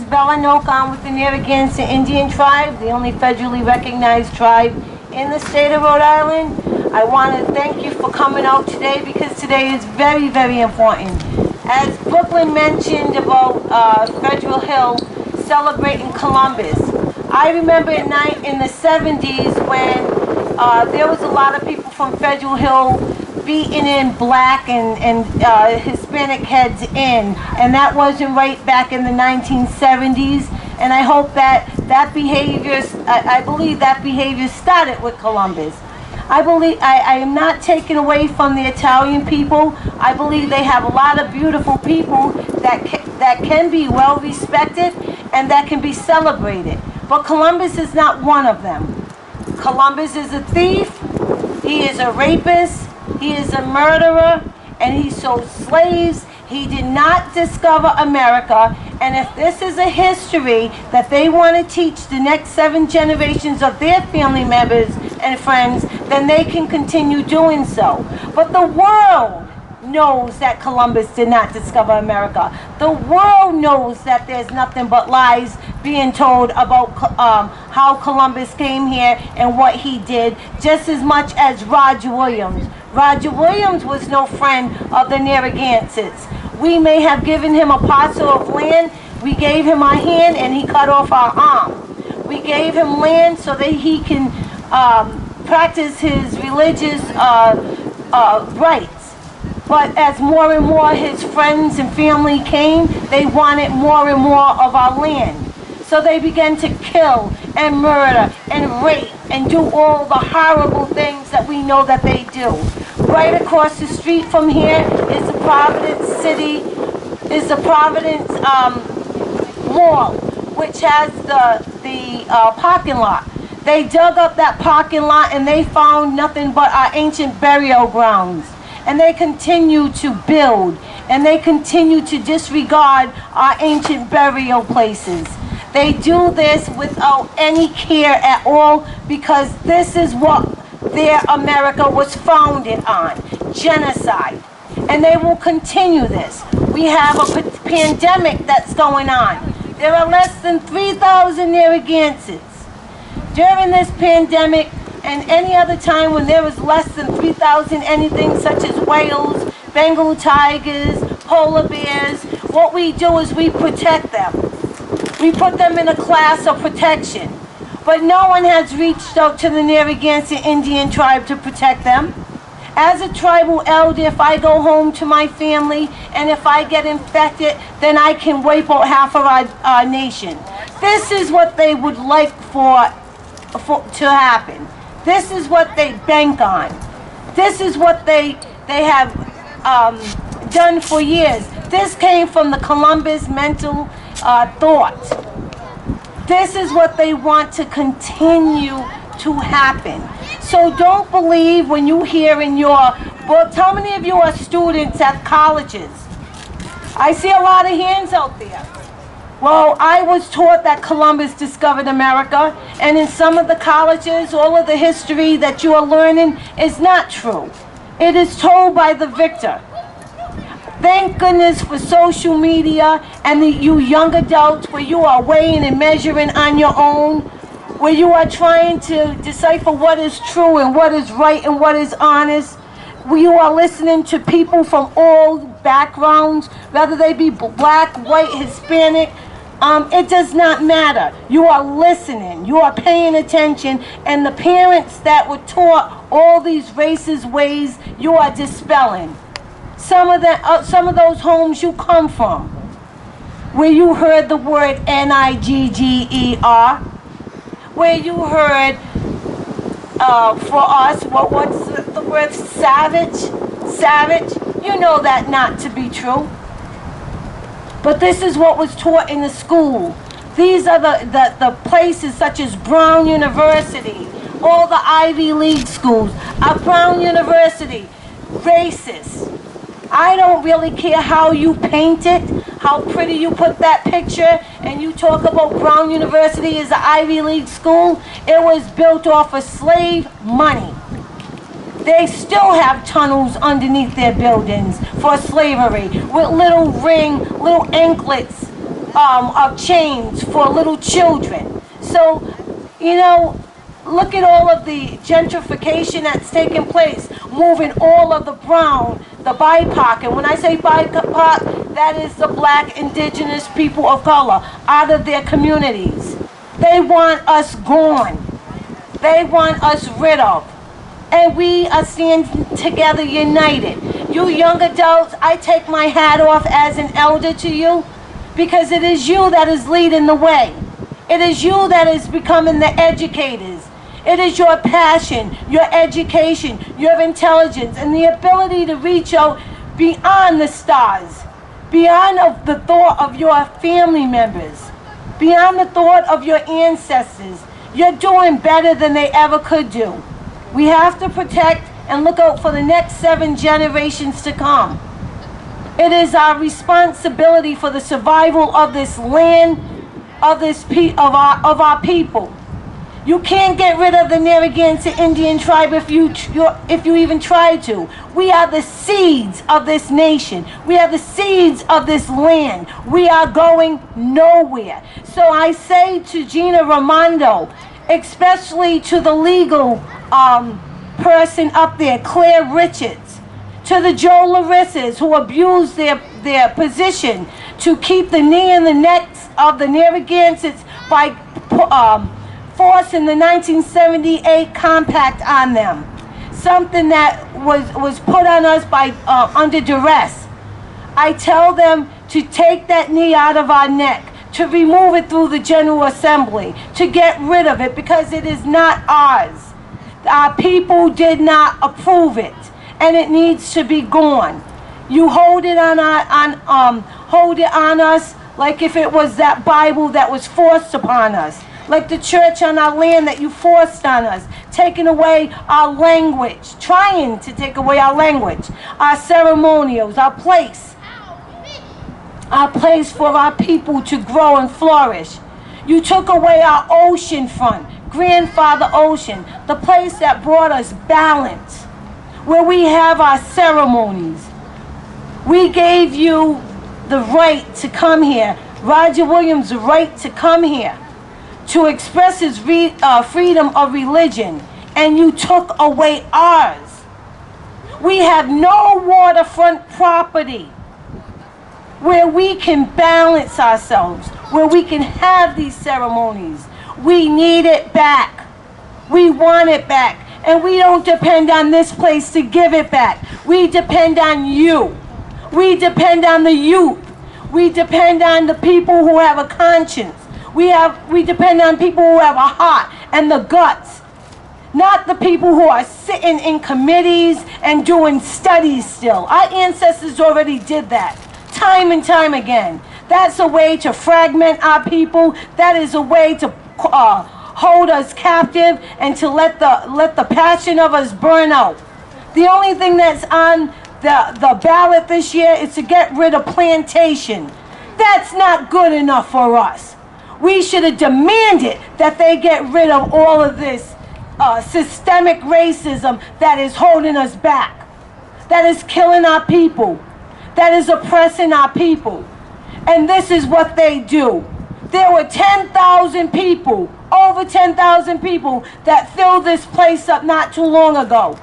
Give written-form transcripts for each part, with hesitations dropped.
Bella Noka. I'm with the Narragansett Indian Tribe, the only federally recognized tribe in the state of Rhode Island. I want to thank you for coming out today because today is very, very important. As Brooklyn mentioned about Federal Hill celebrating Columbus, I remember in the 70s when there was a lot of people from Federal Hill beating in black and Hispanic heads in, and that wasn't right back in the 1970s. And I hope that behavior, I believe that behavior started with Columbus. I am not taking away from the Italian people. I believe they have a lot of beautiful people that can be well respected and that can be celebrated. But Columbus is not one of them. Columbus is a thief, he is a rapist, he is a murderer, and he sold slaves. He did not discover America. And if this is a history that they want to teach the next 7 generations of their family members and friends, then they can continue doing so. But the world knows that Columbus did not discover America. The world knows that there's nothing but lies being told about how Columbus came here and what he did, just as much as Roger Williams. Roger Williams was no friend of the Narragansetts. We may have given him a parcel of land, we gave him our hand, and he cut off our arm. We gave him land so that he can practice his religious rights. But as more and more his friends and family came, they wanted more and more of our land. So they began to kill and murder and rape and do all the horrible things that we know that they do. Right across the street from here is the Providence Mall, which has the parking lot. They dug up that parking lot and they found nothing but our ancient burial grounds. And they continue to build, and they continue to disregard our ancient burial places. They do this without any care at all because this is what their America was founded on, genocide. And they will continue this. We have a pandemic that's going on. There are less than 3,000 Narragansetts. During this pandemic, and any other time when there was less than 3,000 anything such as whales, Bengal tigers, polar bears, what we do is we protect them. We put them in a class of protection. But no one has reached out to the Narragansett Indian Tribe to protect them. As a tribal elder, if I go home to my family and if I get infected, then I can wipe out half of our nation. This is what they would like to happen. This is what they bank on. This is what they have done for years. This came from the Columbus mental thought. This is what they want to continue to happen. So don't believe when you hear in your books. How many of you are students at colleges? I see a lot of hands out there. Well, I was taught that Columbus discovered America, and in some of the colleges, all of the history that you are learning is not true. It is told by the victor. Thank goodness for social media and you young adults where you are weighing and measuring on your own, where you are trying to decipher what is true and what is right and what is honest, where you are listening to people from all backgrounds, whether they be black, white, Hispanic. It does not matter. You are listening, you are paying attention, and the parents that were taught all these racist ways, you are dispelling. Some of those homes you come from, where you heard the word Nigger, where you heard, for us, what's the word, savage, you know that not to be true. But this is what was taught in the school. These are the places such as Brown University, all the Ivy League schools. Brown University, racist. I don't really care how you paint it, how pretty you put that picture, and you talk about Brown University as an Ivy League school. It was built off of slave money. They still have tunnels underneath their buildings for slavery with little anklets of chains for little children. So, you know, look at all of the gentrification that's taking place, moving all of the brown, the BIPOC, and when I say BIPOC, that is the black, indigenous people of color, out of their communities. They want us gone. They want us rid of. And we are standing together united. You young adults, I take my hat off as an elder to you, because it is you that is leading the way. It is you that is becoming the educators. It is your passion, your education, your intelligence, and the ability to reach out beyond the stars, beyond of the thought of your family members, beyond the thought of your ancestors. You're doing better than they ever could do. We have to protect and look out for the next 7 generations to come. It is our responsibility for the survival of this land, of our people. You can't get rid of the Narragansett Indian Tribe if you even try to. We are the seeds of this nation. We are the seeds of this land. We are going nowhere. So I say to Gina Raimondo, especially to the legal person up there, Claire Richards, to the Joe Larissas who abused their position to keep the knee in the necks of the Narragansetts by forcing the 1978 compact on them, something that was put on us by under duress. I tell them to take that knee out of our neck, to remove it through the General Assembly, to get rid of it, because it is not ours. Our people did not approve it, and it needs to be gone. You hold it on us like if it was that Bible that was forced upon us, like the church on our land that you forced on us, taking away our language, trying to take away our language, our ceremonials, our place for our people to grow and flourish. You took away our ocean front, grandfather ocean, the place that brought us balance, where we have our ceremonies. We gave you the right to come here, Roger Williams the right to come here, to express his freedom of religion, and you took away ours. We have no waterfront property where we can balance ourselves, where we can have these ceremonies. We need it back. We want it back. And we don't depend on this place to give it back. We depend on you. We depend on the youth. We depend on the people who have a conscience. We depend on people who have a heart and the guts. Not the people who are sitting in committees and doing studies still. Our ancestors already did that, time and time again. That's a way to fragment our people. That is a way to hold us captive and to let the passion of us burn out. The only thing that's on the ballot this year is to get rid of plantation. That's not good enough for us. We should have demanded that they get rid of all of this systemic racism that is holding us back, that is killing our people, that is oppressing our people. And this is what they do. There were 10,000 people, over 10,000 people that filled this place up not too long ago.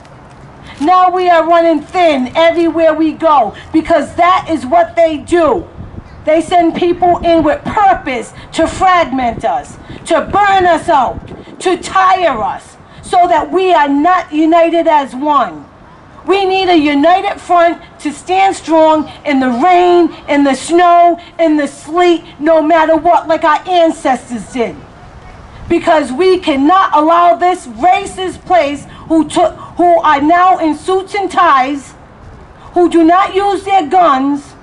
Now we are running thin everywhere we go, because that is what they do. They send people in with purpose to fragment us, to burn us out, to tire us, so that we are not united as one. We need a united front to stand strong in the rain, in the snow, in the sleet, no matter what, like our ancestors did. Because we cannot allow this racist place who are now in suits and ties, who do not use their guns,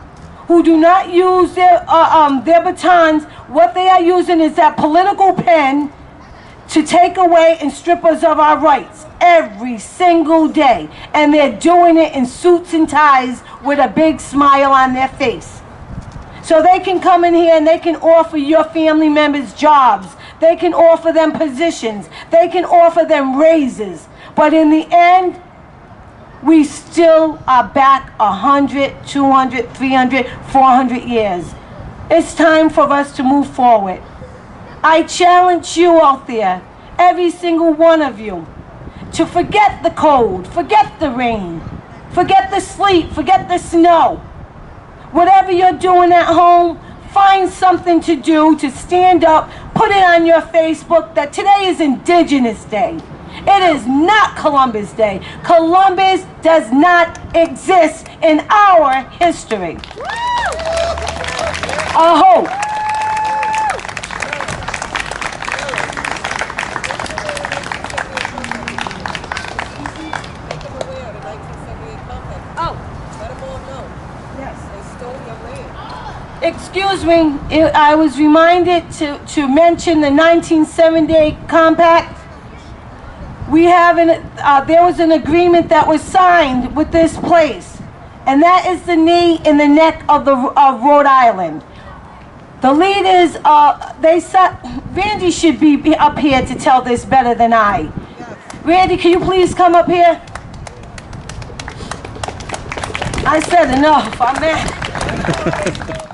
who do not use their batons. What they are using is that political pen to take away and strip us of our rights every single day. And they're doing it in suits and ties with a big smile on their face. So they can come in here and they can offer your family members jobs. They can offer them positions. They can offer them raises. But in the end, we still are back 100, 200, 300, 400 years. It's time for us to move forward. I challenge you out there, every single one of you, to forget the cold, forget the rain, forget the sleet, forget the snow. Whatever you're doing at home, find something to do, to stand up, put it on your Facebook that today is Indigenous Day. It is not Columbus Day. Columbus does not exist in our history. I hope. Excuse me, I was reminded to mention the 1978 compact. We have there was an agreement that was signed with this place, and that is the knee in the neck of Rhode Island. The leaders, Randy should be up here to tell this better than I. Randy, can you please come up here? I said enough, I'm mad.